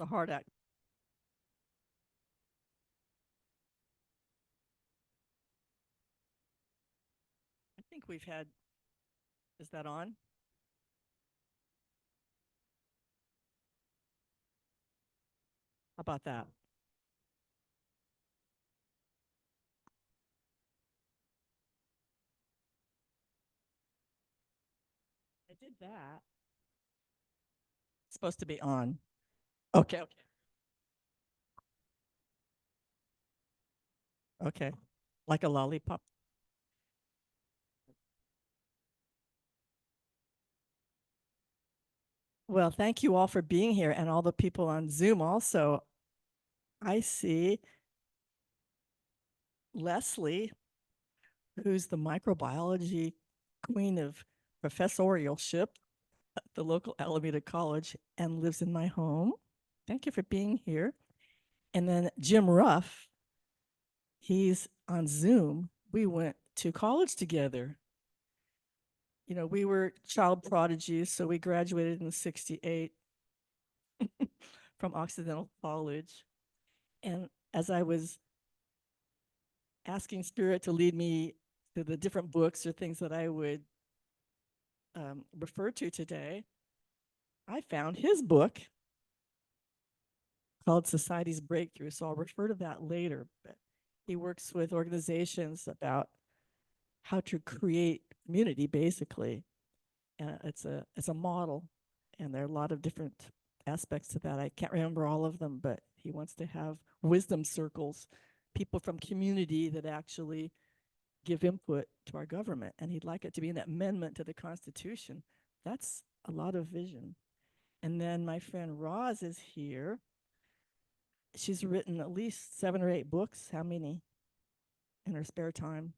a hard act. I think we've had, is that on? How about that? I did that. It's supposed to be on. Okay, okay, okay. Like a lollipop. Well, thank you all for being here and all the people on Zoom also. I see Leslie, who's the microbiology queen of professorialship at the local Alameda College and lives in my home. Thank you for being here. And then Jim Ruff, he's on Zoom. We went to college together. You know, we were child prodigies, so we graduated in 68 from Occidental College. And as I was asking Spirit to lead me to the different books or things that I would refer to today, I found his book called Society's Breakthrough. So I'll refer to that later. But he works with organizations about how to create community, basically. It's a model, and there are a lot of different aspects to that. I can't remember all of them, but he wants to have wisdom circles, people from community that actually give input to our government, and he'd like it to be an amendment to the Constitution. That's a lot of vision. And then my friend Roz is here. She's written at least 7 or 8 books. How many in her spare time?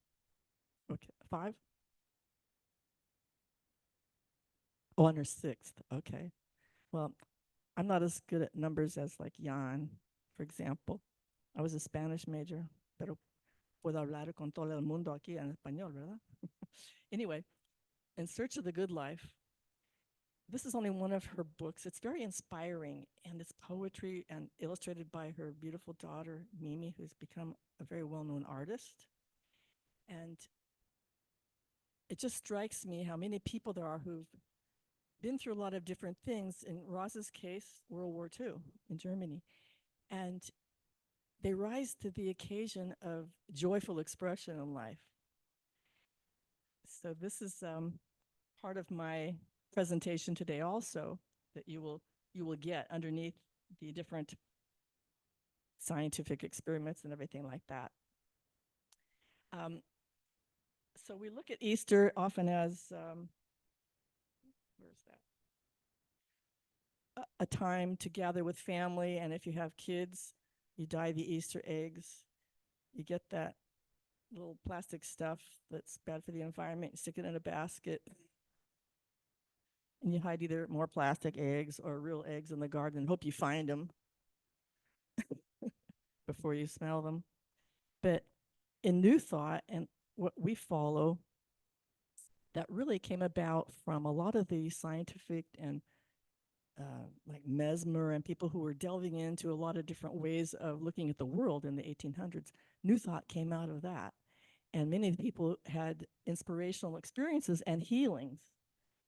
Okay, 5? Oh, on her 6th. Okay. Well, I'm not as good at numbers as like Jan, for example. I was a Spanish major, pero puedo hablar con todo el mundo aquí en español, ¿verdad? Anyway, In Search of the Good Life, this is only one of her books. It's very inspiring, and it's poetry and illustrated by her beautiful daughter, Mimi, who's become a very well-known artist. And it just strikes me how many people there are who've been through a lot of different things. In Roz's case, World War II in Germany. And they rise to the occasion of joyful expression in life. So this is part of my presentation today also, that you will get underneath the different scientific experiments and everything like that. Um, so we look at Easter often as where's that? A time to gather with family, and if you have kids, you dye the Easter eggs. You get that little plastic stuff that's bad for the environment, you stick it in a basket, and you hide either more plastic eggs or real eggs in the garden and hope you find them before you smell them. But in New Thought and what we follow, that really came about from a lot of the scientific and like Mesmer and people who were delving into a lot of different ways of looking at the world in the 1800s. New Thought came out of that. And many of the people had inspirational experiences and healings.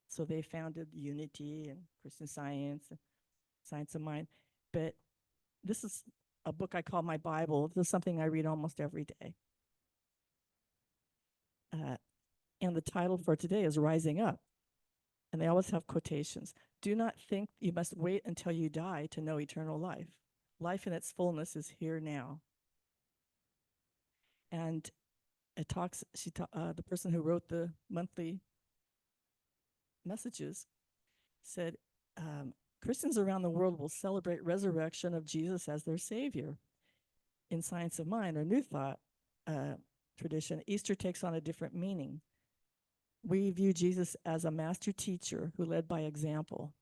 So they founded Unity and Christian Science and Science of Mind. But this is a book I call my Bible. This is something I read almost every day. And the title for today is Rising Up. And they always have quotations. Do not think you must wait until you die to know eternal life. Life in its fullness is here now. And it talks, the person who wrote the monthly messages said, Christians around the world will celebrate resurrection of Jesus as their savior. In Science of Mind or New Thought tradition, Easter takes on a different meaning. We view Jesus as a master teacher who led by example.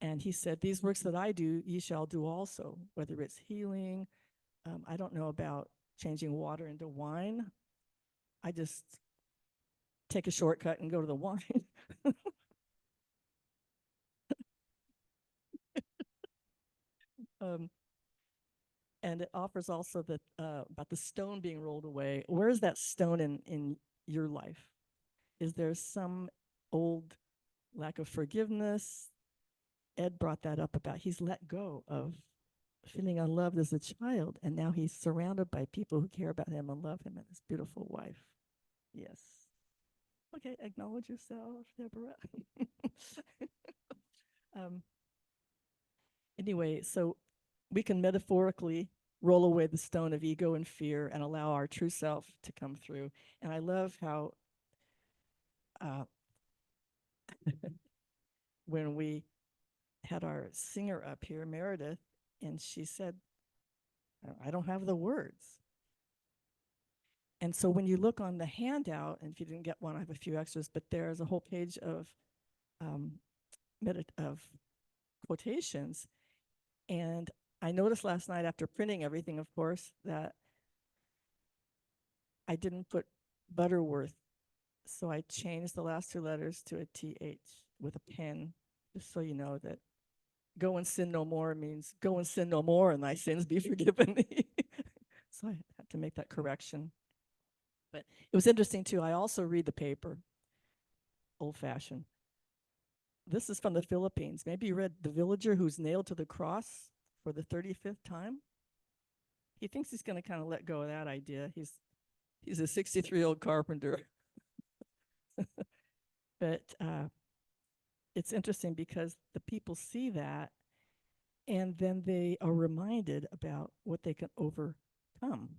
And he said, these works that I do, ye shall do also, whether it's healing. I don't know about changing water into wine. I just take a shortcut and go to the wine. Um, and it offers also that about the stone being rolled away. Where is that stone in your life? Is there some old lack of forgiveness? Ed brought that up about he's let go of feeling unloved as a child, and now he's surrounded by people who care about him and love him and his beautiful wife. Yes. Okay, acknowledge yourself, Deborah. um, anyway, so we can metaphorically roll away the stone of ego and fear and allow our true self to come through. And I love how uh, when we had our singer up here, Meredith, and she said, I don't have the words. And so when you look on the handout, and if you didn't get one, I have a few extras, but there's a whole page of um, of quotations. And I noticed last night after printing everything, of course, that I didn't put Butterworth. So I changed the last two letters to a TH with a pen, just so you know that go and sin no more means go and sin no more and thy sins be forgiven thee. So I had to make that correction. But it was interesting too. I also read the paper, old fashioned. This is from the Philippines. Maybe you read The Villager Who's Nailed to the Cross for the 35th time. He thinks he's going to kind of let go of that idea. He's a 63-year-old carpenter. But it's interesting because the people see that and then they are reminded about what they can overcome.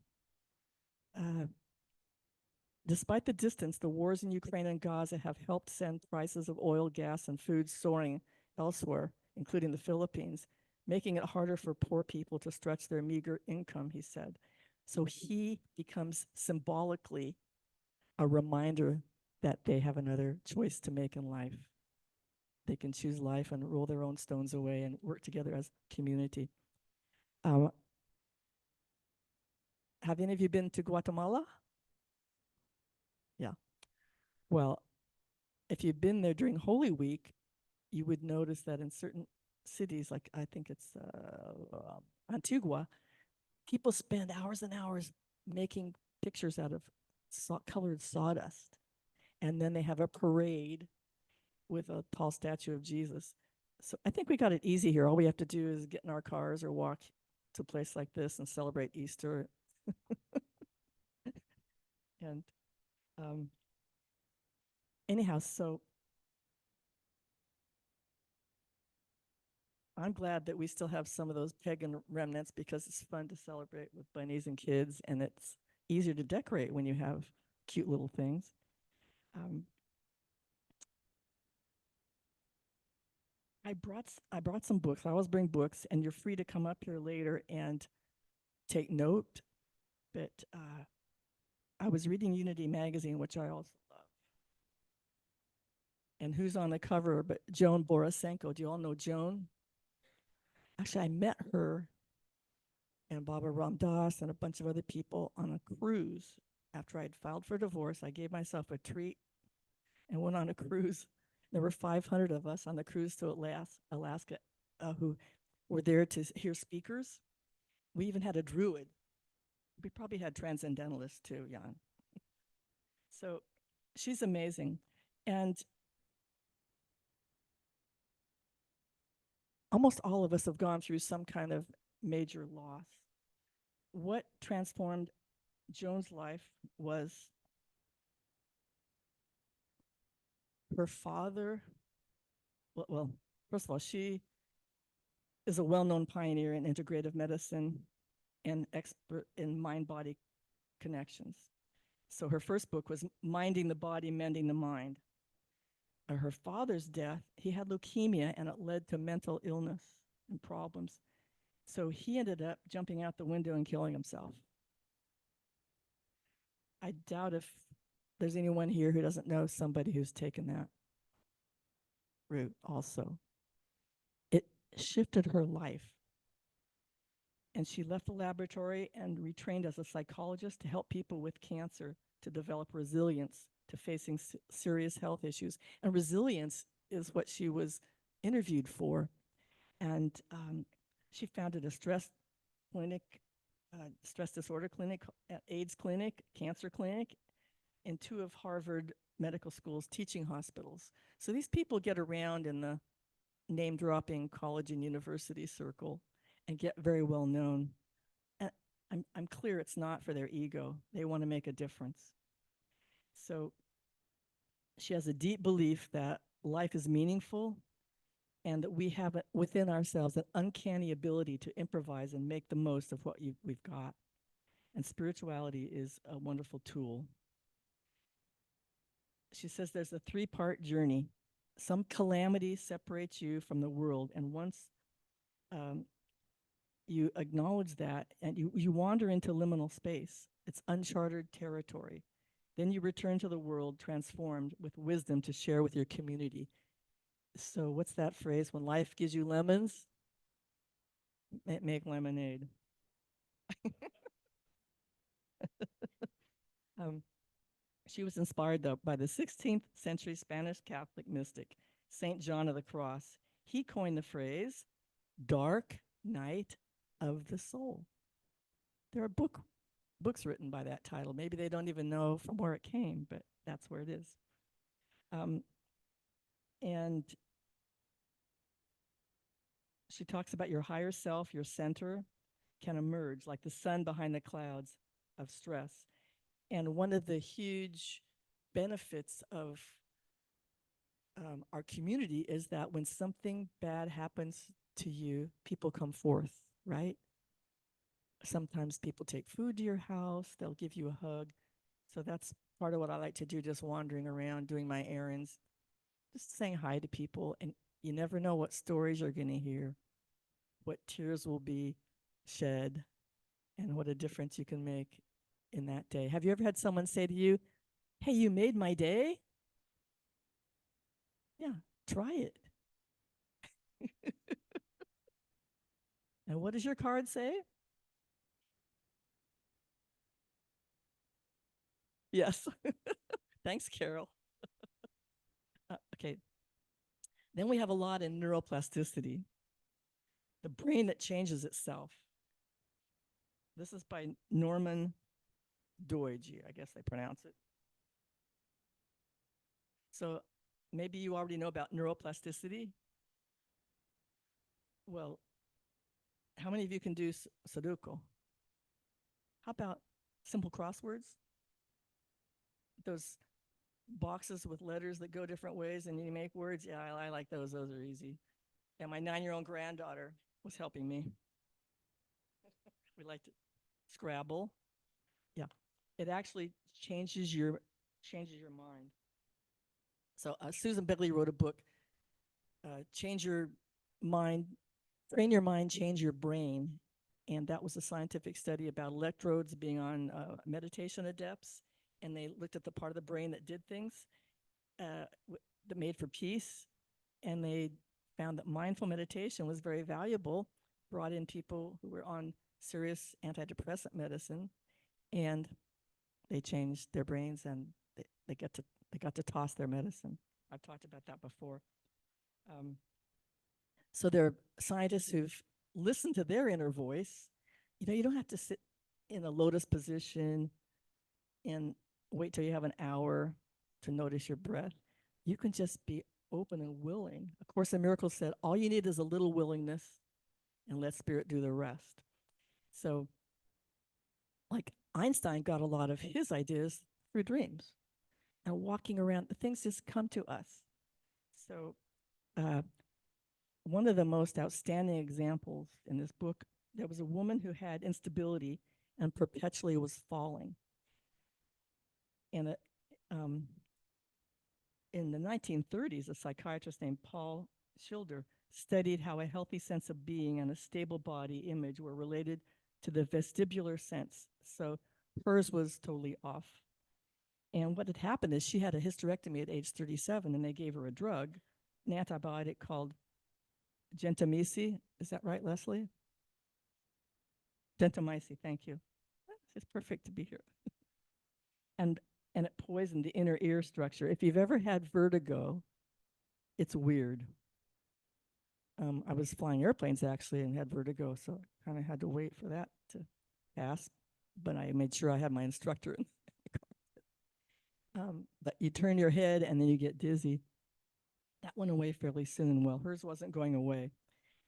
Uh, Despite the distance, the wars in Ukraine and Gaza have helped send prices of oil, gas, and food soaring elsewhere, including the Philippines, making it harder for poor people to stretch their meager income, he said. So he becomes symbolically a reminder that they have another choice to make in life. They can choose life and roll their own stones away and work together as community. Um, have any of you been to Guatemala? Yeah. Well, if you've been there during Holy Week, you would notice that in certain cities, like I think it's Antigua, people spend hours and hours making pictures out of colored sawdust. And then they have a parade with a tall statue of Jesus. So I think we got it easy here. All we have to do is get in our cars or walk to a place like this and celebrate Easter. And um, anyhow, so I'm glad that we still have some of those pagan remnants because it's fun to celebrate with bunnies and kids, and it's easier to decorate when you have cute little things. Um, I brought some books. I always bring books, and you're free to come up here later and take note. But I was reading Unity magazine, which I also love. And who's on the cover? But Joan Borisenko. Do you all know Joan? Actually, I met her and Baba Ram Dass and a bunch of other people on a cruise. After I'd filed for divorce, I gave myself a treat and went on a cruise. There were 500 of us on the cruise to Alaska who were there to hear speakers. We even had a druid. We probably had transcendentalists too, Jan. So she's amazing. And almost all of us have gone through some kind of major loss. What transformed Joan's life was her father. Well, first of all, she is a well-known pioneer in integrative medicine and expert in mind-body connections. So her first book was Minding the Body, Mending the Mind. Her father's death, he had leukemia and it led to mental illness and problems. So he ended up jumping out the window and killing himself. I doubt if there's anyone here who doesn't know somebody who's taken that route also. It shifted her life. And she left the laboratory and retrained as a psychologist to help people with cancer to develop resilience to facing serious health issues. And resilience is what she was interviewed for. And She founded a clinic, stress disorder clinic, AIDS clinic, cancer clinic, and two of Harvard Medical School's teaching hospitals. So these people get around in the name dropping college and university circle and get very well known. And I'm clear it's not for their ego. They want to make a difference. So she has a deep belief that life is meaningful and that we have within ourselves an uncanny ability to improvise and make the most of what we've got. And spirituality is a wonderful tool. She says there's a 3-part journey. Some calamity separates you from the world, and once um, you acknowledge that and you wander into liminal space, it's uncharted territory. Then you return to the world transformed with wisdom to share with your community. So, what's that phrase? When life gives you lemons, make lemonade. um, she was inspired, though, by the 16th century Spanish Catholic mystic, St. John of the Cross. He coined the phrase, dark night of the soul. There are books written by that title. Maybe they don't even know from where it came, but that's where it is. And she talks about your higher self, your center, can emerge like the sun behind the clouds of stress. And one of the huge benefits of our community is that when something bad happens to you, people come forth, right? Sometimes people take food to your house, they'll give you a hug. So that's part of what I like to do, just wandering around, doing my errands, just saying hi to people. And you never know what stories you're going to hear, what tears will be shed, and what a difference you can make in that day. Have you ever had someone say to you, hey, you made my day? Yeah, try it. And what does your card say? Yes. Thanks, Carol. Okay. Then we have a lot in neuroplasticity, the brain that changes itself. This is by Norman Doidge, I guess they pronounce it. So maybe you already know about neuroplasticity. Well, how many of you can do Sudoku? How about simple crosswords? Those boxes with letters that go different ways and you make words. Yeah, I like those. Those are easy. And my 9-year-old granddaughter was helping me. We liked it. Scrabble. Yeah. It actually changes your mind. So Susan Bigley wrote a book, Change Your Mind, Train Your Mind, Change Your Brain. And that was a scientific study about electrodes being on meditation adepts. And they looked at the part of the brain that did things that made for peace. And they found that mindful meditation was very valuable, brought in people who were on serious antidepressant medicine, and they changed their brains and they got to toss their medicine. I've talked about that before. So there are scientists who've listened to their inner voice. You know, you don't have to sit in a lotus position and wait till you have an hour to notice your breath. You can just be open and willing. A Course in Miracles said, all you need is a little willingness and let spirit do the rest. So, like Einstein got a lot of his ideas through dreams and walking around, the things just come to us. So, one of the most outstanding examples in this book, there was a woman who had instability and perpetually was falling. And in the 1930s, a psychiatrist named Paul Schilder studied how a healthy sense of being and a stable body image were related to the vestibular sense. So hers was totally off. And what had happened is she had a hysterectomy at age 37, and they gave her a drug, an antibiotic called gentamicin. Is that right, Leslie? Gentamicin, thank you. It's perfect to be here. and it poisoned the inner ear structure. If you've ever had vertigo, it's weird. I was flying airplanes actually and had vertigo, so I kind of had to wait for that to pass. But I made sure I had my instructor. But you turn your head and then you get dizzy. That went away fairly soon. Well, hers wasn't going away.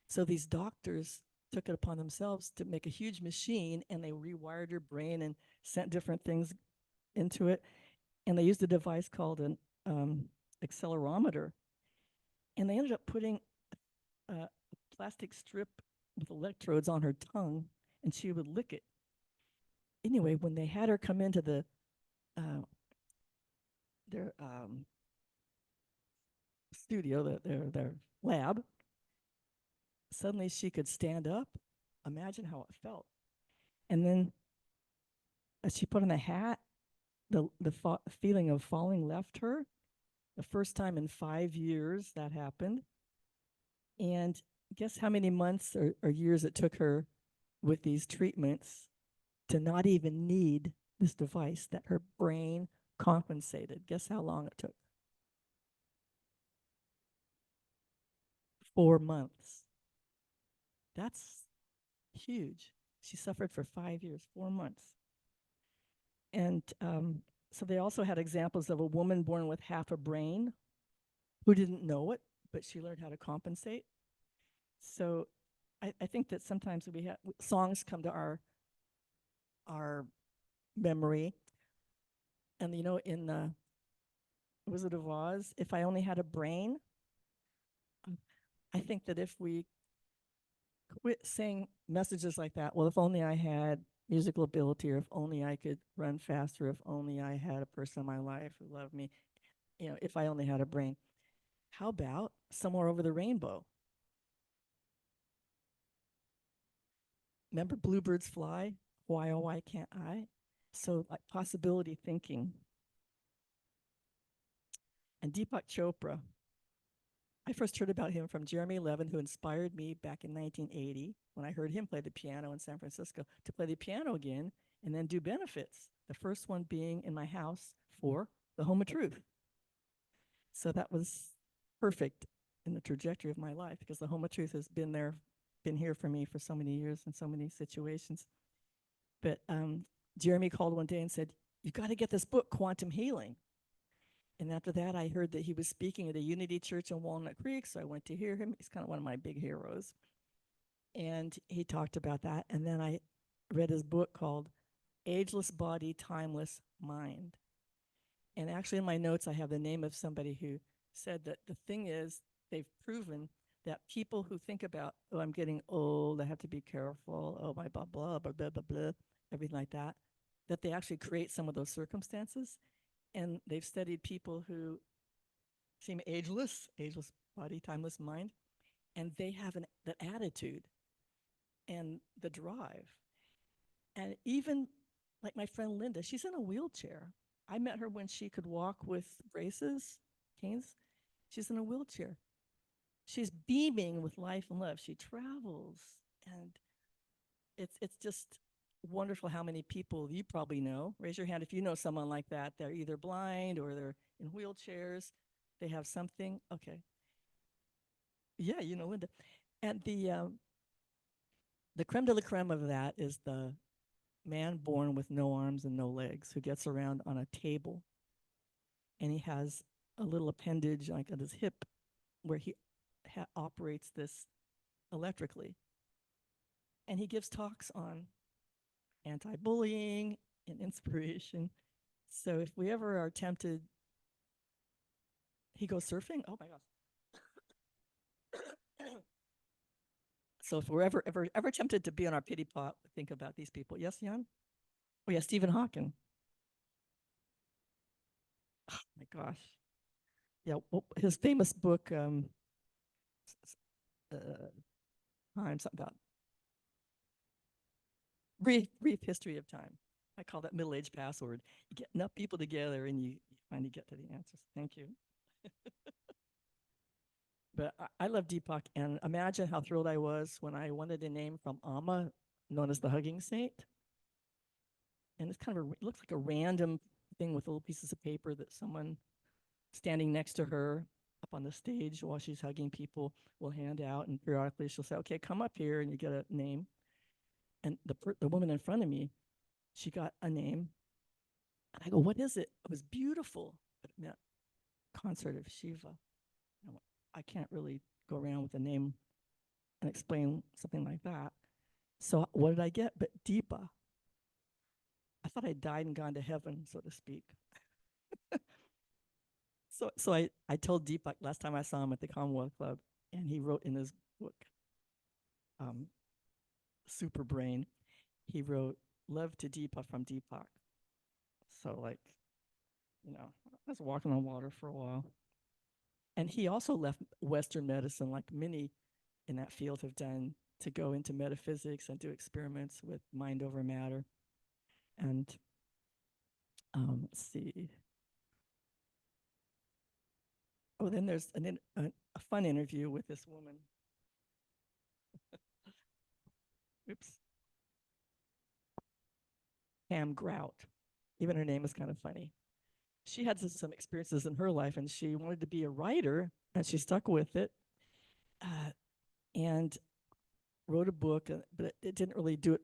So these doctors took it upon themselves to make a huge machine, and they rewired your brain and sent different things into it. And they used a device called an accelerometer. And they ended up putting a plastic strip with electrodes on her tongue, and she would lick it. Anyway, when they had her come into uh, their studio, their lab, suddenly she could stand up. Imagine how it felt. And then as she put on the hat, the feeling of falling left her. The first time in 5 years that happened. And guess how many months or years it took her with these treatments to not even need this device that her brain compensated. Guess how long it took? 4 months. That's huge. She suffered for 5 years, 4 months. And so they also had examples of a woman born with half a brain who didn't know it, but she learned how to compensate. So I think that sometimes we have songs come to our memory, and in the Wizard of Oz, if I only had a brain, I think that if we quit saying messages like that, well, if only I had musical ability, or if only I could run faster, if only I had a person in my life who loved me, if I only had a brain. How about Somewhere Over the Rainbow? Remember Bluebirds Fly? Why, oh, why can't I? So, like, possibility thinking. And Deepak Chopra, I first heard about him from Jeremy Levin, who inspired me back in 1980 when I heard him play the piano in San Francisco to play the piano again and then do benefits. The first one being in my house for the Home of Truth. So that was perfect in the trajectory of my life, because the Home of Truth has been here for me for so many years in so many situations. But Jeremy called one day and said, "You got to get this book, Quantum Healing." And after that, I heard that he was speaking at a Unity Church in Walnut Creek, so I went to hear him. He's kind of one of my big heroes. And he talked about that. And then I read his book called Ageless Body, Timeless Mind. And actually, in my notes, I have the name of somebody who said that the thing is, they've proven that people who think about, oh, I'm getting old, I have to be careful, oh, my blah, blah, blah, blah, blah, blah, everything like that they actually create some of those circumstances. And they've studied people who seem ageless body, timeless mind, and they have that attitude and the drive. And even like my friend Linda, she's in a wheelchair. I met her when she could walk with braces, canes. She's in a wheelchair. She's beaming with life and love. She travels, and it's just wonderful how many people you probably know. Raise your hand if you know someone like that. They're either blind or they're in wheelchairs. They have something. Okay. Yeah, Linda. And the creme de la creme of that is the man born with no arms and no legs who gets around on a table, and he has a little appendage like at his hip where he operates this electrically. And he gives talks on anti-bullying and inspiration. So if we ever are tempted, he goes surfing. Oh my gosh. So if we're ever tempted to be on our pity pot, think about these people. Yes, Jan? Oh yeah, Stephen Hawking. Oh my gosh. Yeah, well, his famous book, uh, time, something about brief history of time. I call that middle-age password. You get enough people together and you finally get to the answers. Thank you. But I love Deepak, and imagine how thrilled I was when I wanted a name from Amma, known as the Hugging Saint. And it's kind of it looks like a random thing with little pieces of paper that someone standing next to her up on the stage while she's hugging people, will hand out, and periodically she'll say, "Okay, come up here," and you get a name. And the woman in front of me, she got a name, and I go, "What is it?" It was beautiful, but it meant Consort of Shiva. I can't really go around with a name and explain something like that. So what did I get? But Deepa. I thought I died and gone to heaven, so to speak. So I told Deepak last time I saw him at the Commonwealth Club, and he wrote in his book, um, Super Brain, he wrote, "Love to Deepa from Deepak." So, like, I was walking on water for a while. And he also left Western medicine, like many in that field have done, to go into metaphysics and do experiments with mind over matter. And let's see. Oh, then there's a fun interview with this woman. Oops. Pam Grout. Even her name is kind of funny. She had some experiences in her life, and she wanted to be a writer, and she stuck with it, and wrote a book, but it didn't really do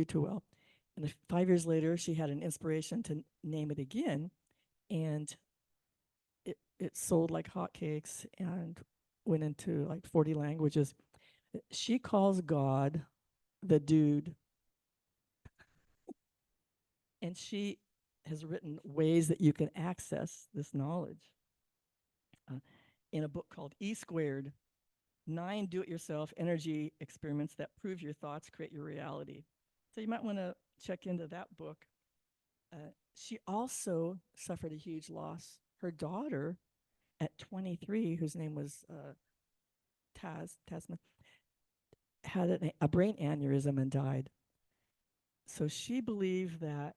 too well. And 5 years later, she had an inspiration to name it again, and it sold like hotcakes and went into like 40 languages. She calls God the dude, and she has written ways that you can access this knowledge in a book called E Squared, 9 do-it-yourself energy experiments that prove your thoughts create your reality. So you might want to check into that book. She also suffered a huge loss. Her daughter at 23, whose name was Tasman, had a brain aneurysm and died. So she believed that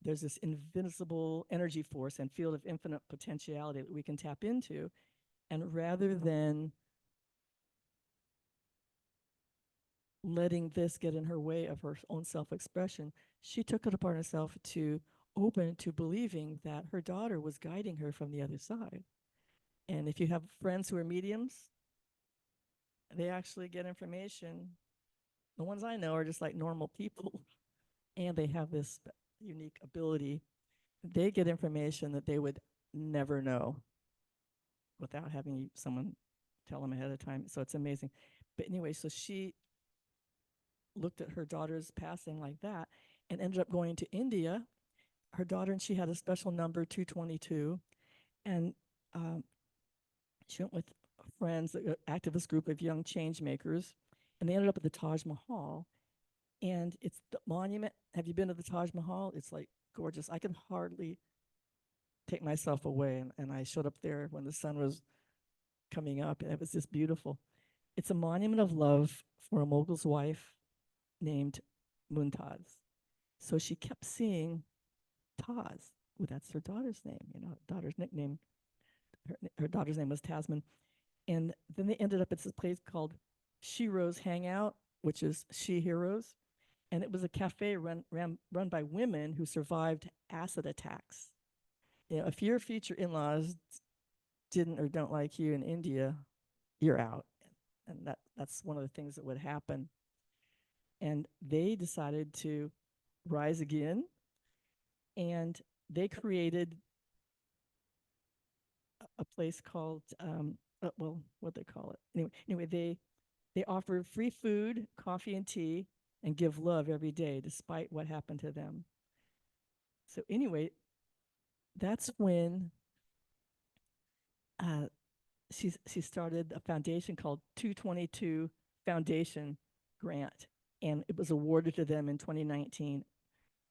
there's this invincible energy force and field of infinite potentiality that we can tap into. And rather than letting this get in her way of her own self-expression, she took it upon herself to open to believing that her daughter was guiding her from the other side. And if you have friends who are mediums, they actually get information. The ones I know are just like normal people, and they have this unique ability. They get information that they would never know without having someone tell them ahead of time. So it's amazing. But anyway, so she looked at her daughter's passing like that and ended up going to India. Her daughter, and she had a special number, 222. And she went with friends, an activist group of young change makers, and they ended up at the Taj Mahal. And it's the monument. Have you been to the Taj Mahal? It's like gorgeous. I can hardly take myself away. And I showed up there when the sun was coming up, and it was just beautiful. It's a monument of love for a Mogul's wife named Mumtaz. So she kept seeing Taz. Well, that's her daughter's name, daughter's nickname. Her daughter's name was Tasman. And then they ended up at this place called Shiro's Hangout, which is She Heroes. And it was a cafe run by women who survived acid attacks. If your future in-laws didn't or don't like you in India, you're out. And that's one of the things that would happen. And they decided to rise again, and they created a place called what they call it anyway they offer free food, coffee, and tea, and give love every day despite what happened to them. So anyway, that's when uh, she started a foundation called 222 Foundation Grant, and it was awarded to them in 2019,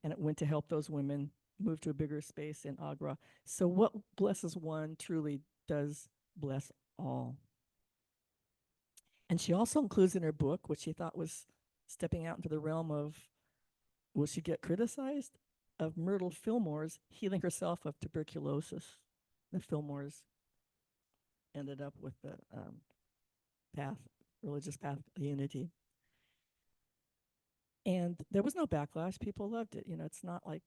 and it went to help those women move to a bigger space in Agra. So what blesses one truly does bless all. And she also includes in her book, which she thought was stepping out into the realm of, will she get criticized, of Myrtle Fillmore's healing herself of tuberculosis. The Fillmores ended up with the path, religious path of unity. And there was no backlash. People loved it. It's not like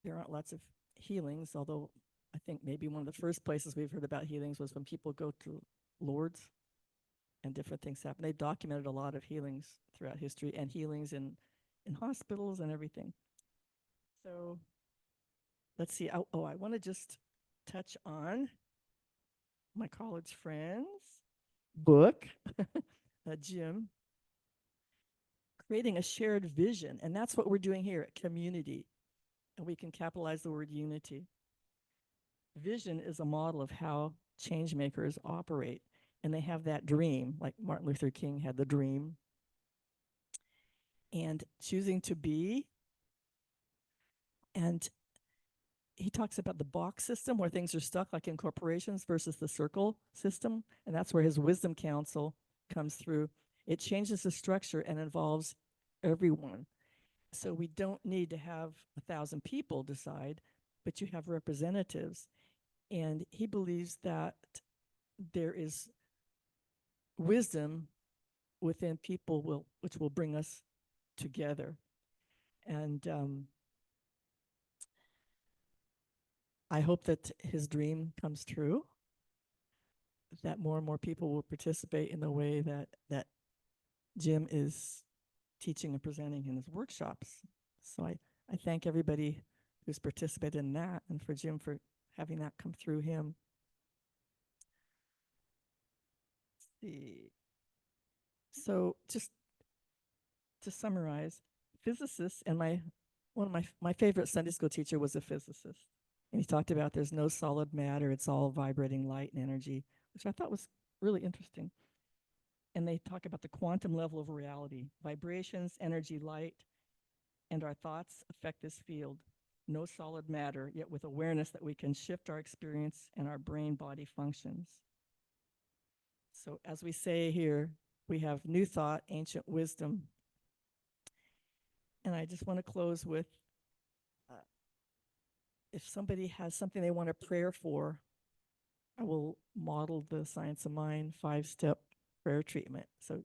there aren't lots of healings, although I think maybe one of the first places we've heard about healings was when people go to Lourdes and different things happen. They documented a lot of healings throughout history and healings in hospitals and everything. So let's see. I want to just touch on my college friend's book, Jim, creating a shared vision. And that's what we're doing here at Community. And we can capitalize the word unity. Vision is a model of how change makers operate. And they have that dream, like Martin Luther King had the dream. And choosing to be. And he talks about the box system where things are stuck, like in corporations, versus the circle system. And that's where his wisdom council comes through. It changes the structure and involves everyone. So we don't need to have 1,000 people decide, but you have representatives. And he believes that there is wisdom within people which will bring us together. And I hope that his dream comes true, that more and more people will participate in the way that Jim is teaching and presenting in his workshops. So I thank everybody who's participated in that, and for Jim for having that come through him. Let's see. So just to summarize, physicists, and one of my favorite Sunday school teacher was a physicist. And he talked about there's no solid matter, it's all vibrating light and energy, which I thought was really interesting. And they talk about the quantum level of reality, vibrations, energy, light, and our thoughts affect this field. No solid matter, yet with awareness that we can shift our experience and our brain-body functions. So as we say here, we have new thought, ancient wisdom. And I just want to close with, if somebody has something they want a prayer for, I will model the Science of Mind 5-step prayer treatment. So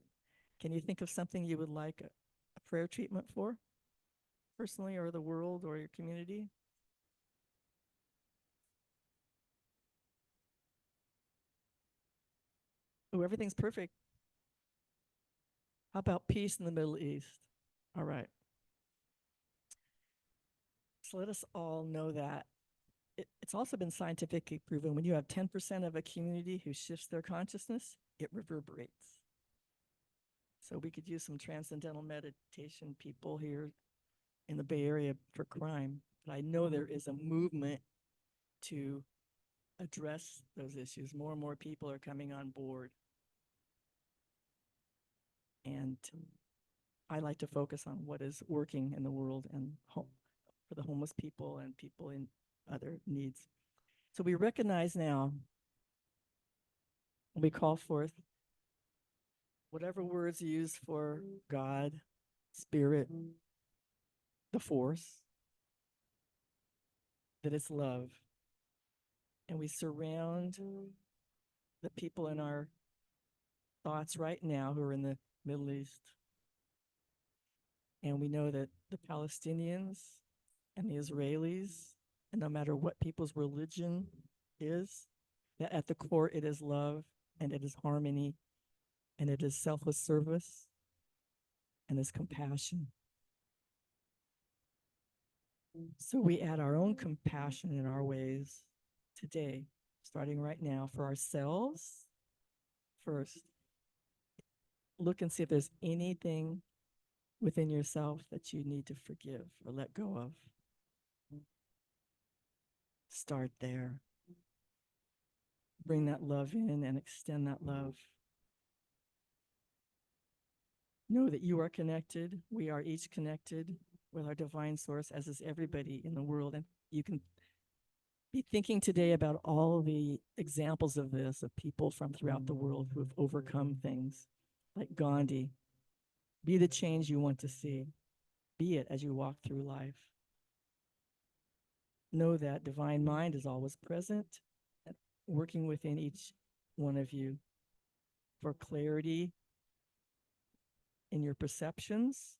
can you think of something you would like a prayer treatment for, personally, or the world, or your community? Oh, everything's perfect. How about peace in the Middle East? All right. So let us all know that it's also been scientifically proven when you have 10% of a community who shifts their consciousness, it reverberates. So we could use some transcendental meditation people here in the Bay Area for crime. But I know there is a movement to address those issues. More and more people are coming on board. And I like to focus on what is working in the world and for the homeless people and people in other needs. So we recognize now, we call forth whatever words used for God, spirit, the force, that it's love. And we surround the people in our thoughts right now who are in the Middle East. And we know that the Palestinians and the Israelis, and no matter what people's religion is, that at the core it is love and it is harmony and it is selfless service and it's compassion. So we add our own compassion in our ways today, starting right now for ourselves first. Look and see if there's anything within yourself that you need to forgive or let go of. Start there. Bring that love in and extend that love. Know that you are connected. We are each connected with our divine source, as is everybody in the world. And you can be thinking today about all the examples of this, of people from throughout the world who have overcome things, like Gandhi. Be the change you want to see. Be it as you walk through life. Know that divine mind is always present, working within each one of you for clarity in your perceptions,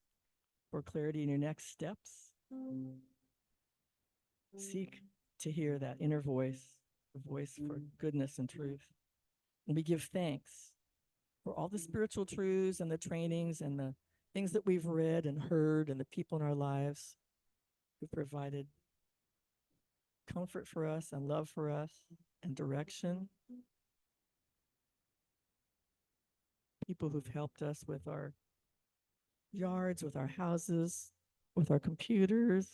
for clarity in your next steps. Seek to hear that inner voice, the voice for goodness and truth. And we give thanks for all the spiritual truths and the trainings and the things that we've read and heard and the people in our lives who provided comfort for us and love for us and direction. People who've helped us with our yards, with our houses, with our computers,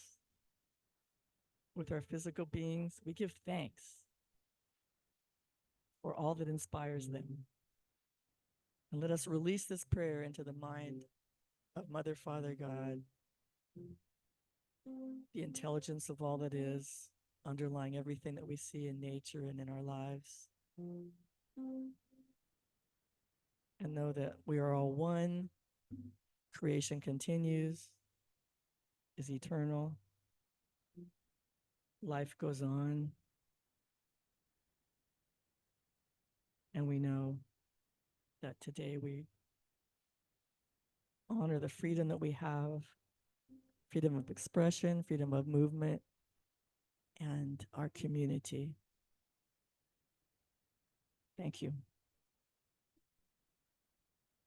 with our physical beings. We give thanks for all that inspires them. And let us release this prayer into the mind of Mother, Father, God, the intelligence of all that is, underlying everything that we see in nature and in our lives. And know that we are all one. Creation continues, is eternal. Life goes on. And we know that today we honor the freedom that we have, freedom of expression, freedom of movement, and our community. Thank you.